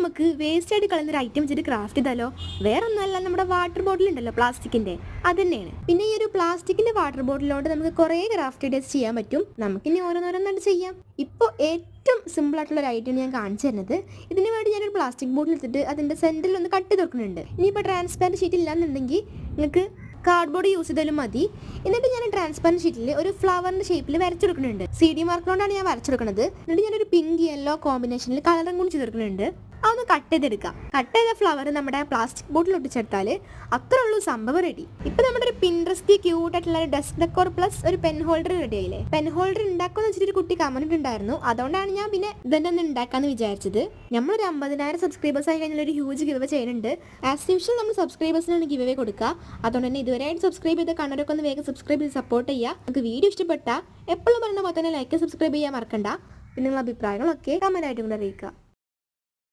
നമുക്ക് വേസ്റ്റ് ആയിട്ട് കളയുന്ന ഒരു ഐറ്റം വെച്ചിട്ട് ക്രാഫ്റ്റ് ചെയ്താലോ? വേറെ ഒന്നുമല്ല, നമ്മുടെ വാട്ടർ ബോട്ടിൽ ഉണ്ടല്ലോ പ്ലാസ്റ്റിക്കിന്റെ, അത് തന്നെയാണ്. പിന്നെ ഈ ഒരു പ്ലാസ്റ്റിക്കിന്റെ വാട്ടർ ബോട്ടിലോട് നമുക്ക് കുറേ ക്രാഫ്റ്റ് ഐഡിയാസ് ചെയ്യാൻ പറ്റും. നമുക്കിനി ഓരോന്നോരോന്നായിട്ട് ചെയ്യാം. ഇപ്പോൾ ഏറ്റവും സിമ്പിൾ ആയിട്ടുള്ള ഒരു ഐറ്റം ഞാൻ കാണിച്ചു തരുന്നത്. ഇതിന് വേണ്ടി ഞാനൊരു പ്ലാസ്റ്റിക് ബോട്ടിൽ എടുത്തിട്ട് അതിന്റെ സെന്ററിൽ ഒന്ന് കട്ട് തുറക്കുന്നുണ്ട്. ഇനിയിപ്പോൾ ട്രാൻസ്പാരന്റ് ഷീറ്റ് ഇല്ലാന്നുണ്ടെങ്കിൽ നിങ്ങൾക്ക് കാർഡ്ബോർഡ് യൂസ് ചെയ്താലും മതി. എന്നിട്ട് ഞാൻ ട്രാൻസ്പെറൻറ്റ് ഷീറ്റിൽ ഒരു ഫ്ലവറിന്റെ ഷേപ്പിൽ വരച്ചെടുക്കുന്നുണ്ട്. CD മാർക്കറുകൊണ്ടാണ് ഞാൻ വരച്ചെടുക്കുന്നത്. എന്നിട്ട് ഞാനൊരു പിങ്ക് യെല്ലോ കോമ്പിനേഷനിൽ കളറും കൂടി ചെയ്തെടുക്കുന്നുണ്ട്. അതൊന്ന് കട്ട് ചെയ്തെടുക്കാം. കട്ട് ചെയ്ത ഫ്ലവർ നമ്മുടെ പ്ലാസ്റ്റിക് ബോട്ടിൽ ഒട്ടിച്ചെടുത്താൽ അത്രേ ഉള്ളൂ, സംഭവം റെഡി. ഇപ്പൊ നമ്മുടെ ഒരു പിൻട്രസ്റ്റി ക്യൂട്ട് ആയിട്ടുള്ള ഡെസ്ക് ഡെക്കോർ പ്ലസ് ഒരു പെൻ ഹോൾഡർ റെഡി ആയില്ലേ? പെൻ ഹോൾഡർ ഉണ്ടാക്കുമെന്ന് വെച്ചിട്ട് ഒരു കുട്ടി കമന്റ് ഉണ്ടായിരുന്നു. അതുകൊണ്ടാണ് ഞാൻ പിന്നെ ഇതന്നെ ഒന്ന് ഉണ്ടാക്കാന്ന് വിചാരിച്ചത്. നമ്മളൊരു 50,000 സബ്സ്ക്രൈബേഴ്സ് ആയി കഴിഞ്ഞാൽ ഒരു ഹ്യൂജ് ഗിവ് അവേ ചെയ്യുന്നുണ്ട്. ആസ് യൂഷ്വൽ നമ്മൾ സബ്സ്ക്രൈബേഴ്സിനാണ് ഗിവ് അവേ കൊടുക്കുക. അതുകൊണ്ട് തന്നെ ഇതുവരെയായിട്ട് സബ്സ്ക്രൈബ് ചെയ്ത കണ്ണരൊക്കെ ഒന്ന് വേഗം സബ്സ്ക്രൈബ് ചെയ്ത് സപ്പോർട്ട് ചെയ്യുക. നിങ്ങൾക്ക് വീഡിയോ ഇഷ്ടപ്പെട്ടാൽ എപ്പോഴും പറയുന്ന പോലെ തന്നെ ലൈക്ക് സബ്സ്ക്രൈബ് ചെയ്യാൻ മറക്കണ്ട. പിന്നെ നിങ്ങളുടെ അഭിപ്രായങ്ങളൊക്കെ കമന്റ് ആയിട്ട് കൊണ്ട് അറിയിക്കുക.